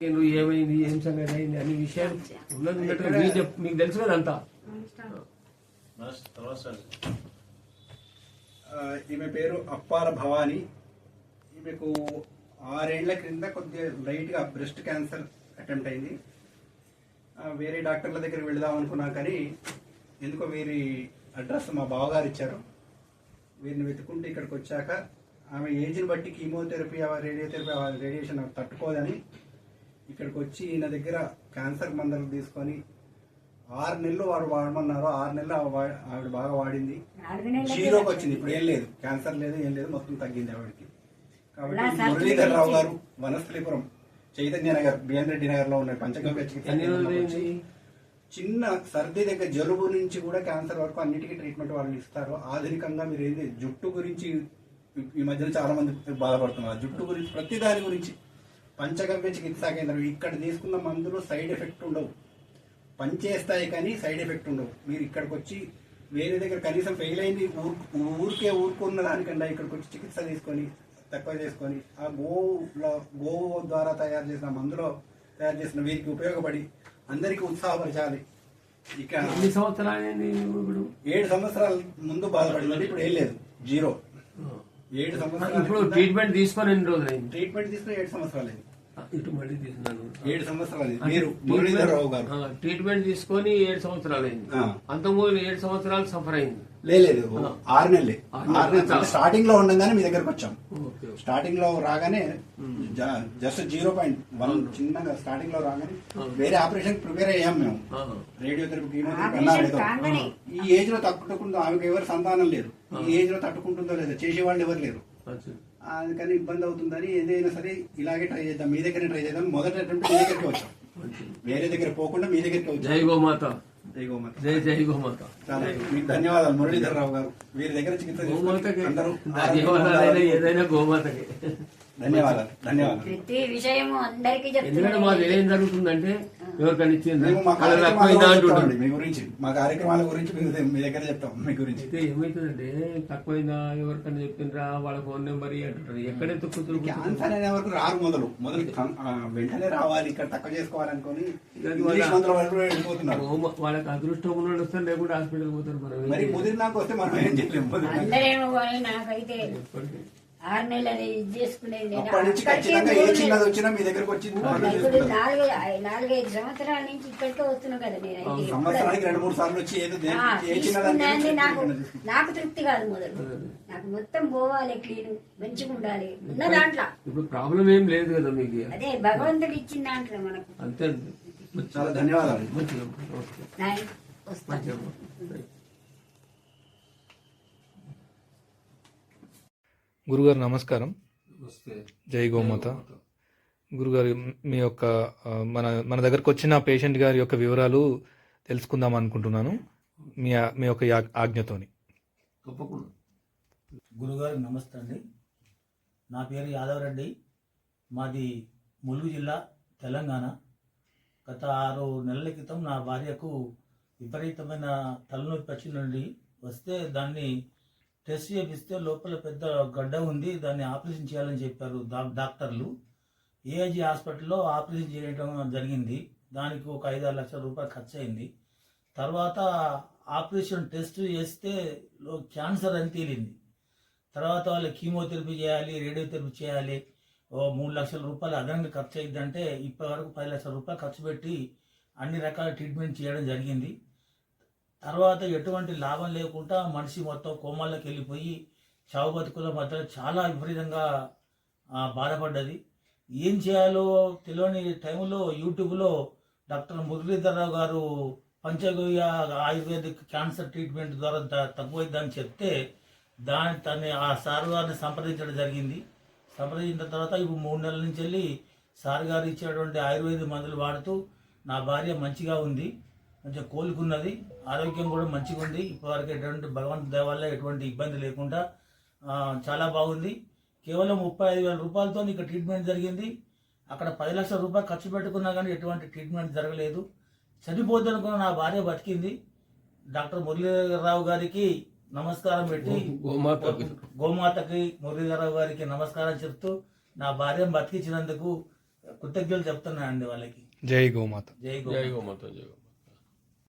నువ్వు ఏమైంది, ఏం సంగతి అయింది అనే విషయాలు ఉన్నట్టుగా మీకు తెలుసు కదా అంతా. ఈమె పేరు అప్పార భవాని. ఈమెకు 6 ఏళ్ల క్రింద కొద్దిగా లైట్గా బ్రెస్ట్ క్యాన్సర్ అటెంప్ట్ అయింది. వేరే డాక్టర్ల దగ్గరికి వెళదాం అనుకున్నా కానీ ఎందుకో వీరి అడ్రస్ మా బావగారు ఇచ్చారు. వీరిని వెతుకుంటే ఇక్కడికి వచ్చాక ఆమె ఏజ్ని బట్టి కీమోథెరపీ రేడియేషన్ తట్టుకోదని ఇక్కడికి వచ్చి ఈయన దగ్గర క్యాన్సర్ మందులు తీసుకొని 6 నెలలు వాడు వాడమన్నారు. 6 నెలలు ఆవిడ బాగా వాడింది. 0కి వచ్చింది. ఇప్పుడు ఏం లేదు, క్యాన్సర్ లేదు, ఏం లేదు, మొత్తం తగ్గింది ఆవిడకి. కాబట్టి మురళీధర్ రావు గారు వనస్థలిపురం చైతన్య నగర్ బిఎన్ రెడ్డి నగర్ లో ఉన్నాయి పంచగవ్య చిన్న సర్ది దగ్గర జలుబు నుంచి కూడా క్యాన్సర్ వరకు అన్నిటికీ ట్రీట్మెంట్ వాళ్ళు ఇస్తారు. ఆధునికంగా మీరు ఏంటి జుట్టు గురించి ఈ మధ్యన చాలా మంది బాధపడుతున్నారు. జుట్టు గురించి ప్రతి దాని గురించి పంచగవ్య చికిత్సా కేంద్రం. ఇక్కడ తీసుకున్న మందులు సైడ్ ఎఫెక్ట్ ఉండవు, పనిచేస్తాయి కానీ సైడ్ ఎఫెక్ట్ ఉండవు. మీరు ఇక్కడికి వచ్చి వేరే దగ్గర కనీసం ఫెయిల్ అయింది ఊరుకున్న దానికన్నా ఇక్కడికి వచ్చి చికిత్స తీసుకొని తక్కువ చేసుకొని ఆ గోవు ద్వారా తయారు చేసిన మందులో తయారు చేసిన వీరికి ఉపయోగపడి అందరికీ ఉత్సాహపరచాలి. ఇక 7 సంవత్సరాల ముందు బాధపడింది, ఇప్పుడు ఏం లేదు, 0. 7 సంవత్సరాలు. ఇప్పుడు ట్రీట్మెంట్ తీసుకొని ఎన్ని రోజులు అయింది? ట్రీట్మెంట్ తీసుకుని 7 సంవత్సరాలు అయింది. ఇటు మళ్ళీ తీసుకున్నాను 7 సంవత్సరాలు. మీరు మురళీధర్ రావు గారు ట్రీట్మెంట్ తీసుకొని 7 సంవత్సరాలు అయింది. అంతకుముందు 7 సంవత్సరాలు సఫర్ అయింది. లేదు 6 నెలలే. 6 నెలలు స్టార్టింగ్ లో ఉండగానే మీ దగ్గరకు వచ్చాం. స్టార్టింగ్ లో రాగానే జస్ట్ 0.1 చిన్నగా స్టార్టింగ్ లో రాగానే వేరే ఆపరేషన్ ప్రిపేర్ అయ్యాం మేము. రేడియోథెరపీ కీమోథెరపీ ఈ ఏజ్ లో తట్టుకుంటుందో ఆమెకు ఎవరు సంతానం లేదు. ఈ ఏజ్ లో తట్టుకుంటుందో లేదో చేసేవాళ్ళు ఎవరు లేరు. అందుకని ఇబ్బంది అవుతుందని ఏదైనా సరే ఇలాగే ట్రై చేద్దాం, మీ దగ్గర ట్రై చేద్దాం. మొదటి అటెంప్ట్ మీ దగ్గరికి వచ్చాం, వేరే దగ్గర పోకుండా మీ దగ్గరికి వచ్చాం. జై గోమాత. జై గోమాత. జై గోమాత. చాలా మీకు ధన్యవాదాలు మురళీధర్ రావు గారు. వీరి దగ్గర చికిత్స ఏదైనా గోమాతకి ధన్యవాదాలు. ధన్యవాదాలు. ప్రతి విషయము అందరికీ ఎందుకంటే మాకు ఏం జరుగుతుందంటే ఎవరికైనా ఇచ్చింది మీ గురించి మా కార్యక్రమాల గురించి మీ దగ్గర చెప్తాం. మీ గురించి ఏమైతుందంటే తక్కువైందా ఎవరికైనా చెప్పిండ్రా వాళ్ళ ఫోన్ నెంబర్ అంటుంటారు. ఎక్కడైతే క్యాన్సర్ అనే వరకు రారు. మొదలు వెంటనే రావాలి, ఇక్కడ తక్కువ చేసుకోవాలనుకుని వెళ్ళిపోతున్నారు. వాళ్ళకి అదృష్టం ఉన్న వస్తారు, లేకుండా హాస్పిటల్ పోతారు. మరి ముదిరినాక వస్తే మనం ఏం చేయలేము. నాకైతే 6 నెలలు ఇది చేసుకునేది. అప్పటి నుంచి ఖచ్చితంగా ఏ చిన్నది వచ్చినా మీ దగ్గరకు వచ్చింది. 4-5 సంవత్సరాల నుంచి ఇక్కడికే వస్తున్నా కదా నేను. సంవత్సరానికి 2-3 సార్లు వచ్చి నాకు తృప్తి కాదు. మొదలు నాకు మొత్తం పోవాలి, క్లీన్ మంచిగా ఉండాలి ఉన్న దాంట్లో. ఇప్పుడు ప్రాబ్లం ఏం లేదు కదా మీకు. అదే భగవంతుడు ఇచ్చిన దాంట్లో మనకు. అంతే. చాలా ధన్యవాదాలు. గురుగారు నమస్కారం. జై గోమాత. గురుగారు మీ యొక్క మన దగ్గరకు వచ్చిన పేషెంట్ గారి యొక్క వివరాలు తెలుసుకుందాం అనుకుంటున్నాను మీ యొక్క ఆజ్ఞతోని. గురుగారు నమస్తే అండి. నా పేరు యాదవరెడ్డి, మాది ములుగు జిల్లా, తెలంగాణ. గత 6 నెలల క్రితం నా భార్యకు విపరీతమైన తలనొప్పి వచ్చిందండి. వస్తే దాన్ని టెస్ట్ చేపిస్తే లోపల పెద్ద గడ్డ ఉంది, దాన్ని ఆపరేషన్ చేయాలని చెప్పారు డాక్టర్లు. ఏఐజీ హాస్పిటల్లో ఆపరేషన్ చేయడం జరిగింది. దానికి ఒక 5-6 లక్షల రూపాయలు ఖర్చు అయింది. తర్వాత ఆపరేషన్ టెస్ట్ చేస్తే క్యాన్సర్ అని తేలింది. తర్వాత వాళ్ళు కీమోథెరపీ చేయాలి, రేడియోథెరపీ చేయాలి, 3 లక్షల రూపాయలు అదనంగా ఖర్చు అయిందంటే ఇప్పటి వరకు 10 లక్షల రూపాయలు ఖర్చు పెట్టి అన్ని రకాల ట్రీట్మెంట్ చేయడం జరిగింది. తర్వాత ఎటువంటి లాభం లేకుండా మనిషి మొత్తం కోమాల్లోకి వెళ్ళిపోయి చావు బతుకుల మధ్య చాలా విపరీతంగా బాధపడ్డది. ఏం చేయాలో తెలియని టైంలో యూట్యూబ్లో డాక్టర్ మురళీధర్ రావు గారు పంచగవ్య ఆయుర్వేదిక్ క్యాన్సర్ ట్రీట్మెంట్ ద్వారా తగ్గుతుందని చెప్తే తను ఆ సార్ గారిని సంప్రదించడం జరిగింది. సంప్రదించిన తర్వాత ఇప్పుడు 3 నెలల నుంచి వెళ్ళి సార్ గారు ఇచ్చేటువంటి ఆయుర్వేద మందులు వాడుతూ నా భార్య మంచిగా ఉంది, మంచిగా కోలుకున్నది, ఆరోగ్యం కూడా మంచిగా ఉంది. ఇప్పటివరకు ఎటువంటి భగవంతుడి దయ వల్ల ఎటువంటి ఇబ్బంది లేకుండా చాలా బాగుంది. కేవలం 35,000 రూపాయలతో ఇక్కడ ట్రీట్మెంట్ జరిగింది. అక్కడ 10 లక్షల రూపాయలు ఖర్చు పెట్టుకున్నా కానీ ఎటువంటి ట్రీట్మెంట్ జరగలేదు. చనిపోద్దనుకున్న నా భార్య బతికింది. డాక్టర్ మురళీధరరావు గారికి నమస్కారం పెట్టి గోమాతకి మురళీధరరావు గారికి నమస్కారం చెప్తూ నా భార్యను బతికించినందుకు కృతజ్ఞతలు చెప్తున్నానండి వాళ్ళకి. జై గోమాత. జై జై గో. గోమాత, జై గోమాత.